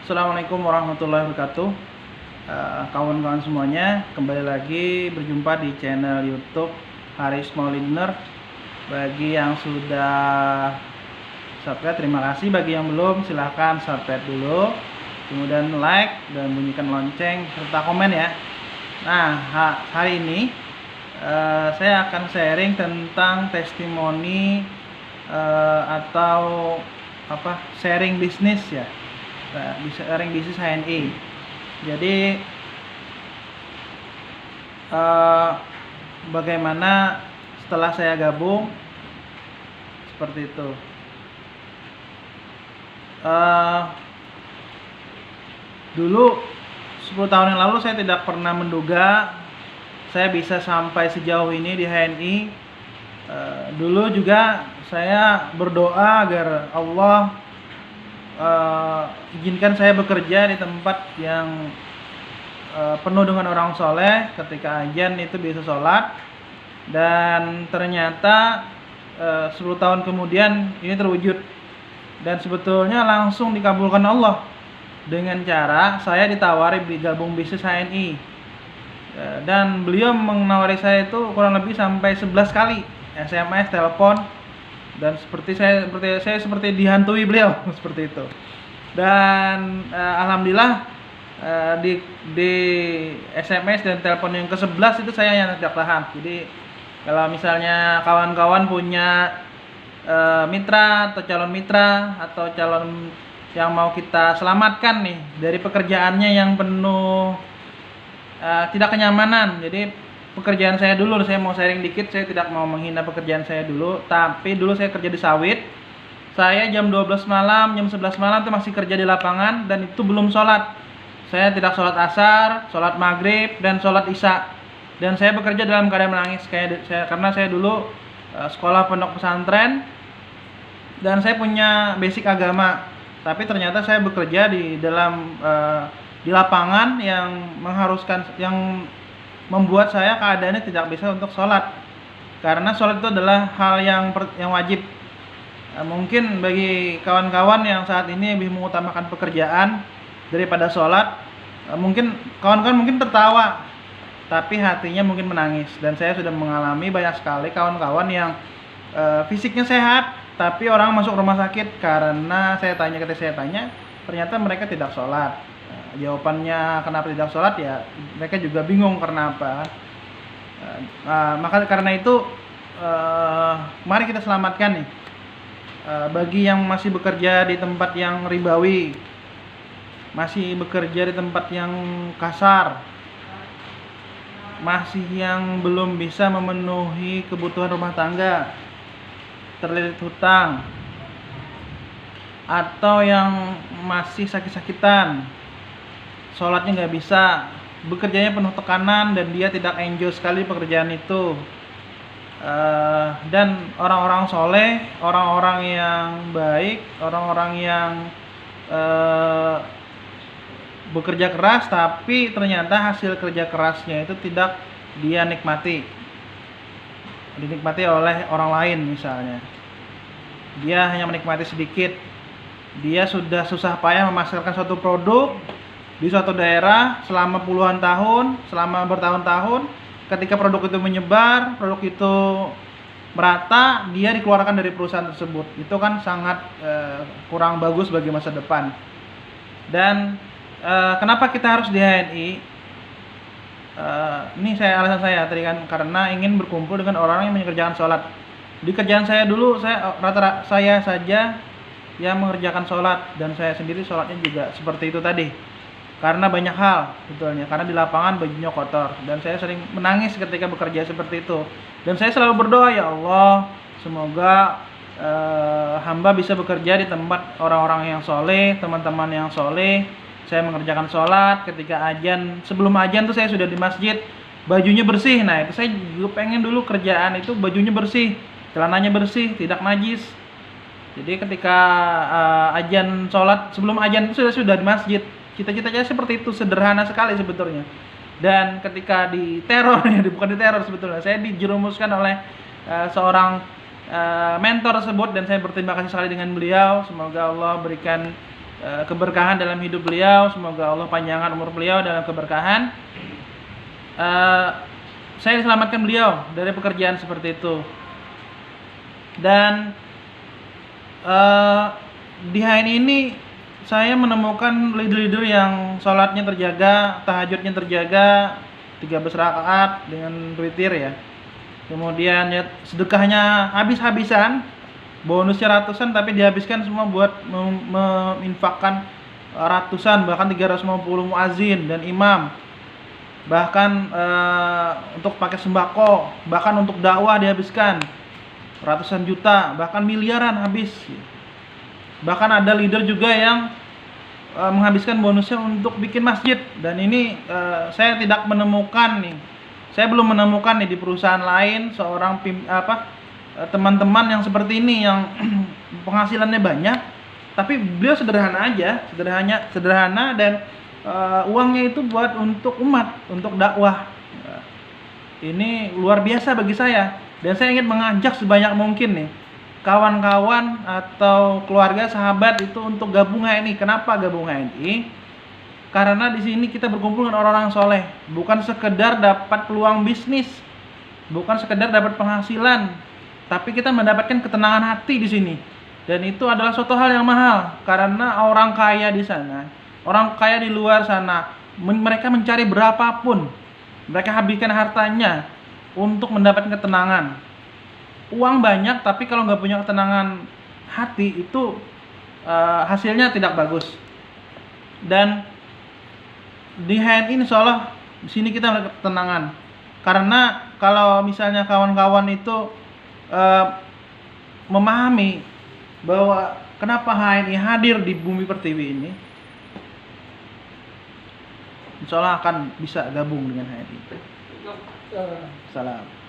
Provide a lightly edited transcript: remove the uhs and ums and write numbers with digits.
Assalamualaikum warahmatullahi wabarakatuh. Kawan-kawan semuanya, kembali lagi berjumpa di channel YouTube Haris Maulidner. Bagi yang sudah subscribe, terima kasih. Bagi yang belum, silahkan subscribe dulu, kemudian like dan bunyikan lonceng serta komen ya. Nah, hari ini saya akan sharing tentang testimoni atau sharing bisnis ya. Sharing bisnis HNI. Jadi bagaimana setelah saya gabung seperti itu. Dulu 10 tahun yang lalu saya tidak pernah menduga saya bisa sampai sejauh ini di HNI. Dulu juga saya berdoa agar Allah izinkan saya bekerja di tempat yang penuh dengan orang soleh, ketika azan itu bisa sholat. Dan ternyata 10 tahun kemudian ini terwujud, dan sebetulnya langsung dikabulkan Allah dengan cara saya ditawari gabung bisnis HNI. Dan beliau menawari saya itu kurang lebih sampai 11 kali SMS, telepon, dan saya seperti dihantui beliau seperti itu. Dan alhamdulillah di SMS dan telepon yang ke-11 itu saya yang tidak tahan. Jadi kalau misalnya kawan-kawan punya mitra atau calon mitra atau calon yang mau kita selamatkan nih dari pekerjaannya yang penuh tidak kenyamanan. Jadi pekerjaan saya dulu, saya mau sharing dikit, saya tidak mau menghina pekerjaan saya dulu, tapi dulu saya kerja di sawit. Saya jam 12 malam, jam 11 malam itu masih kerja di lapangan, dan itu belum sholat. Saya tidak sholat asar, sholat maghrib, dan sholat isya. Dan saya bekerja dalam keadaan menangis, karena saya dulu sekolah pondok pesantren, dan saya punya basic agama. Tapi ternyata saya bekerja di lapangan yang membuat saya keadaannya tidak bisa untuk sholat, karena sholat itu adalah hal yang wajib. Mungkin bagi kawan-kawan yang saat ini lebih mengutamakan pekerjaan daripada sholat, mungkin kawan-kawan tertawa, tapi hatinya mungkin menangis. Dan saya sudah mengalami banyak sekali kawan-kawan yang fisiknya sehat, tapi orang masuk rumah sakit karena ketika saya tanya, ternyata mereka tidak sholat. Jawabannya kenapa tidak sholat, ya mereka juga bingung karena apa. Maka karena itu mari kita selamatkan nih bagi yang masih bekerja di tempat yang ribawi, masih bekerja di tempat yang kasar, masih yang belum bisa memenuhi kebutuhan rumah tangga, terlilit hutang, atau yang masih sakit-sakitan, sholatnya nggak bisa, bekerjanya penuh tekanan, dan dia tidak enjoy sekali pekerjaan itu. Dan orang-orang soleh, orang-orang yang baik, orang-orang yang bekerja keras, tapi ternyata hasil kerja kerasnya itu tidak dia dinikmati oleh orang lain. Misalnya dia hanya menikmati sedikit, dia sudah susah payah memasarkan suatu produk di suatu daerah selama puluhan tahun, selama bertahun-tahun. Ketika produk itu menyebar, produk itu merata, dia dikeluarkan dari perusahaan tersebut. Itu kan sangat kurang bagus bagi masa depan. Dan kenapa kita harus di HNI? Ini alasan saya tadi kan, karena ingin berkumpul dengan orang yang mengerjakan sholat. Di kerjaan saya dulu, rata-rata saya saja yang mengerjakan sholat, dan saya sendiri sholatnya juga seperti itu tadi. Karena banyak hal sebetulnya, karena di lapangan bajunya kotor, dan saya sering menangis ketika bekerja seperti itu. Dan saya selalu berdoa, ya Allah, semoga hamba bisa bekerja di tempat orang-orang yang soleh, teman-teman yang soleh. Saya mengerjakan sholat, ketika azan, sebelum azan tuh saya sudah di masjid, bajunya bersih. Nah itu saya juga pengen dulu kerjaan itu bajunya bersih, celananya bersih, tidak najis. Jadi ketika azan sholat, sebelum azan itu sudah di masjid. Cita-citanya seperti itu, sederhana sekali sebetulnya. Dan ketika diteror, bukan diteror sebetulnya, saya dijerumuskan oleh seorang mentor tersebut, dan saya berterima kasih sekali dengan beliau. Semoga Allah berikan keberkahan dalam hidup beliau. Semoga Allah panjangkan umur beliau dalam keberkahan. Saya diselamatkan beliau dari pekerjaan seperti itu. Dan di HNI ini saya menemukan leader-leader yang sholatnya terjaga, tahajudnya terjaga, 13 rakaat dengan witir ya. Kemudian ya, sedekahnya habis-habisan, bonusnya ratusan tapi dihabiskan semua buat menginfakkan ratusan, bahkan 350 muazin dan imam. Bahkan untuk pakai sembako, bahkan untuk dakwah dihabiskan ratusan juta, bahkan miliaran habis. Bahkan ada leader juga yang menghabiskan bonusnya untuk bikin masjid. Dan ini saya tidak menemukan nih. Saya belum menemukan nih di perusahaan lain seorang teman-teman yang seperti ini, yang penghasilannya banyak tapi beliau sederhana aja, sederhana dan uangnya itu buat untuk umat, untuk dakwah. Ini luar biasa bagi saya, dan saya ingin mengajak sebanyak mungkin nih kawan-kawan atau keluarga sahabat itu untuk gabung HNI. Kenapa gabung HNI? Karena di sini kita berkumpul dengan orang-orang soleh, bukan sekedar dapat peluang bisnis, bukan sekedar dapat penghasilan, tapi kita mendapatkan ketenangan hati di sini. Dan itu adalah suatu hal yang mahal, karena orang kaya di sana, orang kaya di luar sana, mereka mencari berapapun, mereka habiskan hartanya untuk mendapatkan ketenangan. Uang banyak, tapi kalau nggak punya ketenangan hati itu hasilnya tidak bagus. Dan di HNI insya Allah di sini kita mendapatkan ketenangan, karena kalau misalnya kawan-kawan itu memahami bahwa kenapa HNI hadir di Bumi Pertiwi ini, insya Allah akan bisa gabung dengan HNI. Salam.